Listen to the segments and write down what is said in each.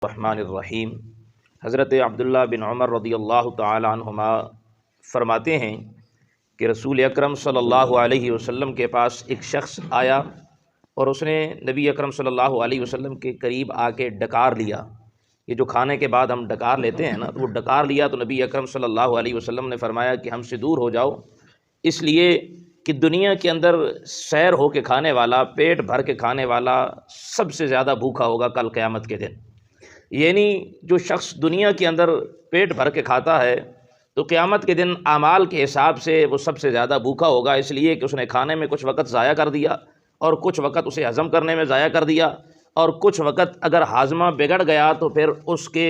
الرحمن الرحیم۔ حضرت عبداللہ بن عمر رضی اللہ تعالی عنہما فرماتے ہیں کہ رسول اکرم صلی اللہ علیہ وسلم کے پاس ایک شخص آیا اور اس نے نبی اکرم صلی اللہ علیہ وسلم کے قریب آ کے ڈکار لیا۔ یہ جو کھانے کے بعد ہم ڈکار لیتے ہیں نا، تو وہ ڈکار لیا تو نبی اکرم صلی اللہ علیہ وسلم نے فرمایا کہ ہم سے دور ہو جاؤ، اس لیے کہ دنیا کے اندر سیر ہو کے کھانے والا، پیٹ بھر کے کھانے والا سب سے زیادہ بھوکا ہوگا کل قیامت کے دن۔ یعنی جو شخص دنیا کے اندر پیٹ بھر کے کھاتا ہے تو قیامت کے دن اعمال کے حساب سے وہ سب سے زیادہ بھوکا ہوگا، اس لیے کہ اس نے کھانے میں کچھ وقت ضائع کر دیا اور کچھ وقت اسے ہضم کرنے میں ضائع کر دیا، اور کچھ وقت اگر ہاضمہ بگڑ گیا تو پھر اس کے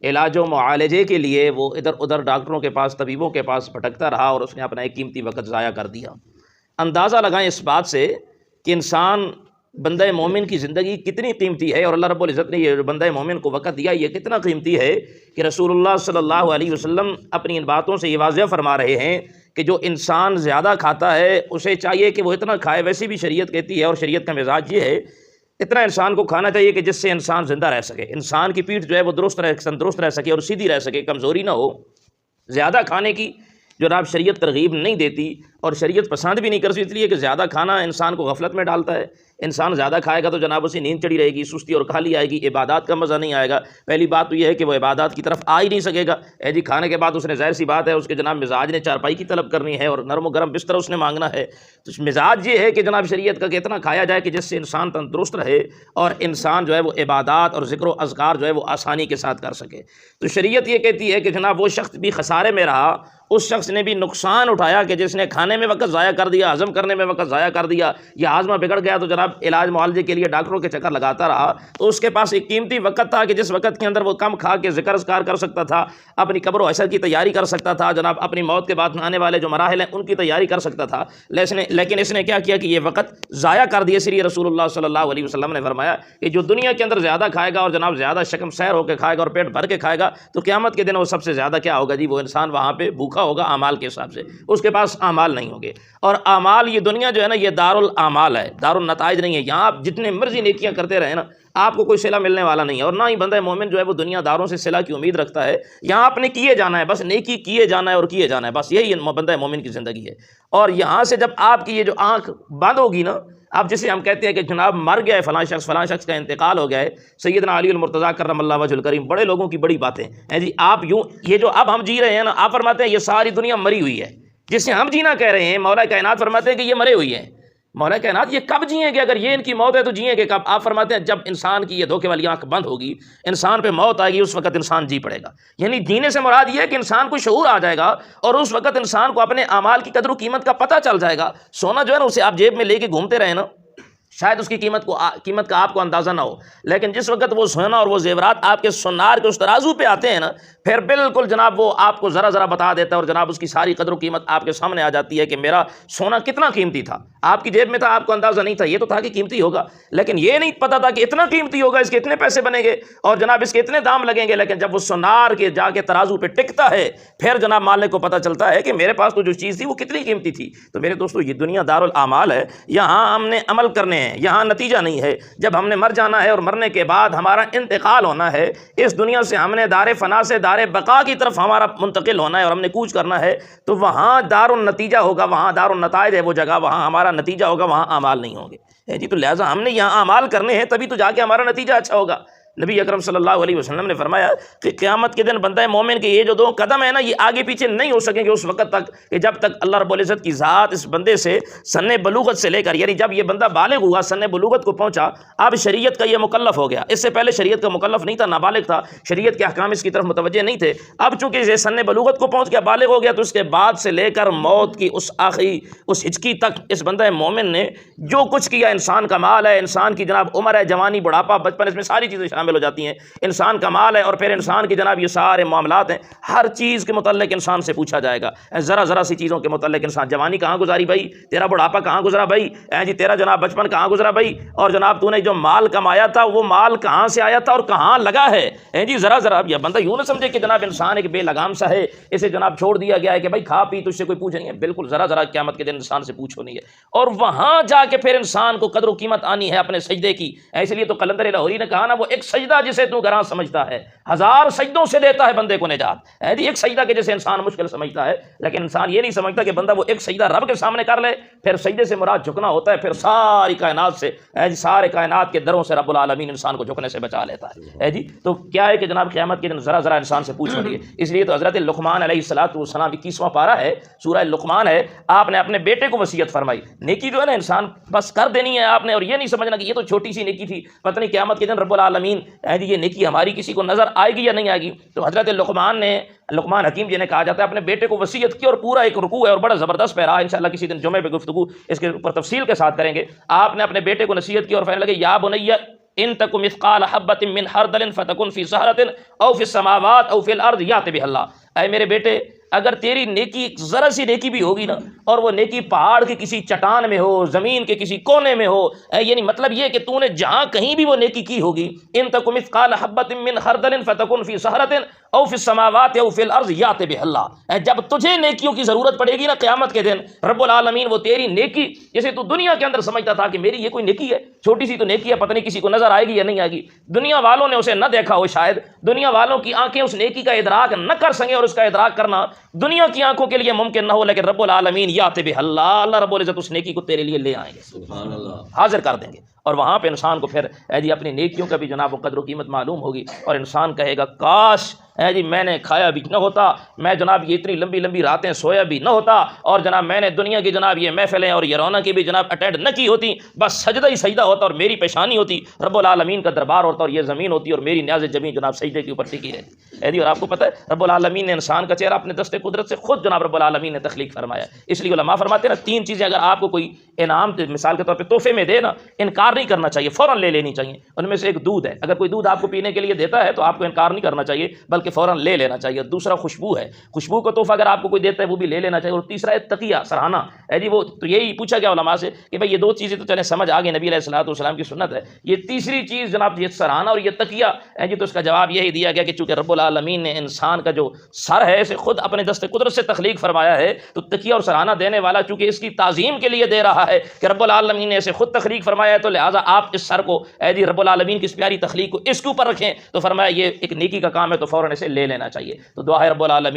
علاج و معالجے کے لیے وہ ادھر ادھر ڈاکٹروں کے پاس، طبیبوں کے پاس بھٹکتا رہا اور اس نے اپنا ایک قیمتی وقت ضائع کر دیا۔ اندازہ لگائیں اس بات سے کہ انسان بندہ مومن کی زندگی کتنی قیمتی ہے، اور اللہ رب العزت نے یہ جو بندہ مومن کو وقت دیا یہ کتنا قیمتی ہے کہ رسول اللہ صلی اللہ علیہ وسلم اپنی ان باتوں سے یہ واضح فرما رہے ہیں کہ جو انسان زیادہ کھاتا ہے اسے چاہیے کہ وہ اتنا کھائے۔ ویسے بھی شریعت کہتی ہے اور شریعت کا مزاج یہ ہے، اتنا انسان کو کھانا چاہیے کہ جس سے انسان زندہ رہ سکے، انسان کی پیٹھ جو ہے وہ تندرست رہ سکے اور سیدھی رہ سکے، کمزوری نہ ہو۔ زیادہ کھانے کی جناب شریعت ترغیب نہیں دیتی اور شریعت پسند بھی نہیں کرتی، اس لیے کہ زیادہ کھانا انسان کو غفلت میں ڈالتا ہے۔ انسان زیادہ کھائے گا تو جناب اسے نیند چڑھی رہے گی، سستی اور کاہلی آئے گی، عبادات کا مزہ نہیں آئے گا۔ پہلی بات تو یہ ہے کہ وہ عبادات کی طرف آ ہی نہیں سکے گا۔ جی کھانے کے بعد اس نے ظاہر سی بات ہے اس کے جناب مزاج نے چارپائی کی طلب کرنی ہے اور نرم و گرم بستر اس نے مانگنا ہے۔ تو مزاج یہ ہے کہ جناب شریعت کا کہ اتنا کھایا جائے کہ جس سے انسان تندرست رہے اور انسان جو ہے وہ عبادات اور ذکر و اذکار جو ہے وہ آسانی کے ساتھ کر سکے۔ تو شریعت یہ کہتی ہے کہ جناب وہ شخص بھی خسارے میں رہا، اس شخص نے بھی نقصان اٹھایا کہ جس نے کھانے میں وقت ضائع کر دیا، ہضم کرنے میں وقت ضائع کر دیا، یا ہاضمہ بگڑ گیا تو جناب علاج معالجے کے لیے ڈاکٹروں کے چکر لگاتا رہا۔ تو اس کے پاس ایک قیمتی وقت تھا کہ جس وقت کے اندر وہ کم کھا کے ذکر اذکار کر سکتا تھا، اپنی قبر و حشر کی تیاری کر سکتا تھا، جناب اپنی موت کے بعد آنے والے جو مراحل ہیں ان کی تیاری کر سکتا تھا، لیکن اس نے کیا کیا کہ یہ وقت ضائع کر دیا۔ اس لیے رسول اللہ صلی اللہ علیہ وسلم نے فرمایا کہ جو دنیا کے اندر زیادہ کھائے گا اور جناب زیادہ شکم سیر ہو کے کھائے گا اور پیٹ بھر کے کھائے گا تو قیامت کے دن وہ سب سے زیادہ کیا ہوگا جی، وہ انسان وہاں پہ بھوکا ہوگا اعمال کے حساب سے، اس کے پاس اعمال نہیں ہوں گے۔ اور اعمال، یہ دنیا جو ہے نا یہ دار الاعمال ہے، دار النتائج نہیں ہے۔ یہاں آپ جتنے مرضی نیکیاں کرتے رہے نا آپ کو کوئی صلہ ملنے والا نہیں ہے، اور نہ ہی بندہ مومن جو ہے وہ دنیا داروں سے صلہ کی امید رکھتا ہے۔ یہاں آپ نے کیے جانا ہے، بس نیکی کیے جانا ہے اور کیے جانا ہے، بس یہی بندہ مومن کی زندگی ہے۔ اور یہاں سے جب آپ کی یہ جو آنکھ بند ہوگی نا، اب جسے ہم کہتے ہیں کہ جناب مر گیا ہے فلاں شخص کا انتقال ہو گیا ہے، سیدنا علی المرتضیٰ کرم اللہ وجہ الکریم، بڑے لوگوں کی بڑی باتیں ہیں جی۔ آپ یوں یہ جو اب ہم جی رہے ہیں نا، آپ فرماتے ہیں یہ ساری دنیا مری ہوئی ہے، جسے ہم جینا کہہ رہے ہیں مولا کائنات فرماتے ہیں کہ یہ مرے ہوئی ہیں۔ مولا کائنات یہ کب جئیں گے؟ اگر یہ ان کی موت ہے تو جئیں گے کب؟ آپ فرماتے ہیں جب انسان کی یہ دھوکے والی آنکھ بند ہوگی، انسان پہ موت آئے گی، اس وقت انسان جی پڑے گا۔ یعنی جینے سے مراد یہ ہے کہ انسان کو شعور آ جائے گا اور اس وقت انسان کو اپنے اعمال کی قدر و قیمت کا پتہ چل جائے گا۔ سونا جو ہے نا اسے آپ جیب میں لے کے گھومتے رہے نا، شاید اس کی قیمت کا آپ کو اندازہ نہ ہو، لیکن جس وقت وہ سونا اور وہ زیورات آپ کے سونار کے اس ترازو پہ آتے ہیں نا، پھر بالکل جناب وہ آپ کو ذرا ذرا بتا دیتا ہے اور جناب اس کی ساری قدر و قیمت آپ کے سامنے آ جاتی ہے کہ میرا سونا کتنا قیمتی تھا۔ آپ کی جیب میں تھا، آپ کو اندازہ نہیں تھا، یہ تو تھا کہ قیمتی ہوگا، لیکن یہ نہیں پتا تھا کہ اتنا قیمتی ہوگا، اس کے اتنے پیسے بنیں گے اور جناب اس کے اتنے دام لگیں گے۔ لیکن جب وہ سونار کے جا کے ترازو پہ ٹکتا ہے پھر جناب مالک کو پتہ چلتا ہے کہ میرے پاس تو جو چیز تھی وہ کتنی قیمتی تھی۔ تو میرے دوستو یہ دنیا دار الاعمال ہے، یہاں ہم نے عمل کرنے ہیں، یہاں نتیجہ نہیں ہے۔ جب ہم نے مر جانا ہے اور مرنے کے بعد ہمارا انتقال ہونا ہے، اس دنیا سے ہم نے دار فنا سے دار بقا کی طرف ہمارا منتقل ہونا ہے اور ہم نے کوچ کرنا ہے، تو وہاں دار النتیجہ ہوگا، وہاں دار النتائج ہے وہ جگہ، وہاں ہمارا نتیجہ ہوگا، وہاں اعمال نہیں ہوں گے جی۔ تو لہٰذا ہم نے یہاں اعمال کرنے ہیں تبھی تو جا کے ہمارا نتیجہ اچھا ہوگا۔ نبی اکرم صلی اللہ علیہ وسلم نے فرمایا کہ قیامت کے دن بندہ مومن کے یہ جو دو قدم ہے نا یہ آگے پیچھے نہیں ہو سکیں گے اس وقت تک کہ جب تک اللہ رب العزت کی ذات اس بندے سے سن بلوغت سے لے کر، یعنی جب یہ بندہ بالغ ہوا، سن بلوغت کو پہنچا، اب شریعت کا یہ مکلف ہو گیا۔ اس سے پہلے شریعت کا مکلف نہیں تھا، نابالغ تھا، شریعت کے احکام اس کی طرف متوجہ نہیں تھے۔ اب چونکہ یہ سن بلوغت کو پہنچ گیا، بالغ ہو گیا، تو اس کے بعد سے لے کر موت کی اس آخری اس ہچکی تک اس بندہ مومن نے جو کچھ کیا، انسان کا مال ہے، انسان کی جناب عمر ہے، جوانی، بڑھاپا، بچپن، اس میں ساری چیزیں شامل ہو جاتی ہیں۔ انسان کا مال ہے اور پھر انسان کی جناب یہ سارے معاملات ہیں، ہر چیز کے متعلق انسان سے پوچھا جائے گا۔ ذرا ذرا سی چیزوں کے متعلق انسان، جوانی کہاں گزاری بھائی، تیرا بڑھاپا کہاں گزرا بھائی، جی تیرا جناب بچپن کہاں گزرا بھائی، اور جناب تو نے جو مال کمایا تھا وہ مال کہاں سے آیا تھا اور کہاں لگا ہے جی ذرا ذرا۔ یہ بندہ یوں نہ سمجھے کہ جناب انسان ایک بے لگام سا ہے، اسے جناب چھوڑ دیا گیا ہے کہ بھائی کھا پی، تجھ سے کوئی پوچھ نہیں ہے۔ بالکل ذرا ذرا قیامت کے دن انسان سے پوچھو نہیں ہے، اور وہاں جا کے پھر انسان کو قدر و قیمت آنی ہے اپنے سجدے کی۔ اس لیے تو قلندر لاہوری نے کہا نا، وہ ایک سجدہ جسے تو گراں سمجھتا ہے 1000 سجدوں سے دیتا ہے بندے کو نجات. ایک سجدہ کے جیسے انسان مشکل سمجھتا ہے، لیکن انسان یہ نہیں سمجھتا کہ بندہ وہ ایک سجدہ رب کے سامنے کر لے. پھر سجدے سے مراد جھکنا ہوتا ہے، پھر ساری کائنات سے سارے کائنات کے دروں سے رب العالمین انسان کو جھکنے سے بچا لیتا ہے. جی تو کیا ہے کہ جناب قیامت کے دن ذرا ذرا انسان سے پوچھ لیے. اس لیے تو حضرت لقمان علیہ السلام 21واں پارہ ہے، سورہ لقمان ہے، آپ نے اپنے بیٹے کو وصیت فرمائی. نیکی جو ہے نا انسان بس کر دینی ہے آپ نے، اور یہ نہیں سمجھنا کہ یہ تو چھوٹی سی نیکی تھی، پتہ نہیں قیامت کے دن رب العالمین یہ نیکی ہماری کسی کو نظر آئے گی یا نہیں آئے گی. تو حضرت لقمان حکیم جی نے کہا جاتا ہے اپنے بیٹے کو وصیت کی، اور پورا ایک رکوع ہے اور بڑا زبردست پیرا ہے. انشاءاللہ کسی دن جمعے پہ گفتگو اس کے اوپر تفصیل کے ساتھ کریں گے. آپ نے اپنے بیٹے کو نصیحت کی اور فرمانے لگے یا بنی ان تک مثقال حبۃ من خردل فتکن فی صخرۃ او فی السماوات او فی الارض یأت بہ اللہ. اے میرے بیٹے اگر تیری نیکی ذرا سی نیکی بھی ہوگی نا، اور وہ نیکی پہاڑ کے کسی چٹان میں ہو، زمین کے کسی کونے میں ہو، یعنی مطلب یہ کہ تو نے جہاں کہیں بھی وہ نیکی کی ہوگی، ان تک مثقال حبۃ من خردل فتکن فی صخرۃ او فی السماوات او فی الارض یأت بہ اللہ. جب تجھے نیکیوں کی ضرورت پڑے گی نا قیامت کے دن، رب العالمین وہ تیری نیکی جیسے تو دنیا کے اندر سمجھتا تھا کہ میری یہ کوئی نیکی ہے، چھوٹی سی تو نیکی ہے، پتہ نہیں کسی کو نظر آئے گی یا نہیں آئے گی، دنیا والوں نے اسے نہ دیکھا ہو، شاید دنیا والوں کی آنکھیں اس نیکی کا ادراک نہ کر سکیں، اور اس کا ادراک کرنا دنیا کی آنکھوں کے لیے ممکن نہ ہو، لیکن رب العالمین یأت بہ اللہ، اللہ رب العزت اس نیکی کو تیرے لیے لے آئیں گے، سبحان اللہ، حاضر کر دیں گے. اور وہاں پہ انسان کو پھر اپنی نیکیوں کا بھی جناب قدر و قیمت معلوم ہوگی، اور انسان کہے گا کاش میں نے کھایا بھی نہ ہوتا، میں جناب یہ اتنی لمبی لمبی راتیں سویا بھی نہ ہوتا، اور جناب میں نے دنیا کی جناب یہ محفلیں اور یہ رونقیں کی بھی جناب اٹینڈ نہ کی ہوتی، بس سجدہ ہی سجدہ ہوتا اور میری پیشانی ہوتی، رب العالمین کا دربار ہوتا اور یہ زمین ہوتی اور میری نیاز جبیں جناب سجدے کے اوپر ٹکی رہتی. اور آپ کو پتہ ہے رب العالمین نے انسان کا چہرہ اپنے دست قدرت سے خود جناب رب العالمین نے تخلیق فرمایا. اس لیے علماء فرماتے ہیں نا 3 چیزیں اگر آپ کو کوئی انعام مثال کے طور پہ تحفے میں دے نا، انکار نہیں کرنا چاہیے، فوراً لے لینی چاہیے. ان میں سے ایک دودھ ہے، اگر کوئی دودھ آپ کو پینے کے لیے دیتا ہے تو آپ کو انکار نہیں کرنا چاہیے بلکہ فوراً لے لینا چاہیے. دوسرا خوشبو ہے، خوشبو کا تحفہ اگر آپ کو کوئی دیتا ہے وہ بھی لے لینا چاہیے. اور تیسرا ہے تقیہ، سراہنا ہے. وہ تو یہی پوچھا گیا علماء سے کہ بھائی یہ 2 چیزیں تو چلیں سمجھ آگے، نبی علیہ الصلوۃ والسلام کی سنت ہے، یہ تیسری چیز جناب یہ سراہنا اور یہ تقیہ ہے تو اس کا جواب یہی دیا گیا کہ چونکہ رب العالمین نے انسان کا جو سر ہے اسے خود اپنے دست قدرت سے تخلیق فرمایا ہے، تو تقیہ اور سراہنا دینے والا چونکہ اس کی تعظیم کے لیے دے رہا ہے کہ رب العالمین نے اسے خود تخلیق فرمایا ہے، تو لہٰذا آپ اس سر کو رب العالمین کی اس پیاری تخلیق کو اس کے اوپر رکھیں. تو فرمایا یہ ایک نیکی کا کام ہے تو فوراً اسے لے لینا چاہیے. تو دعا ہے رب العالمین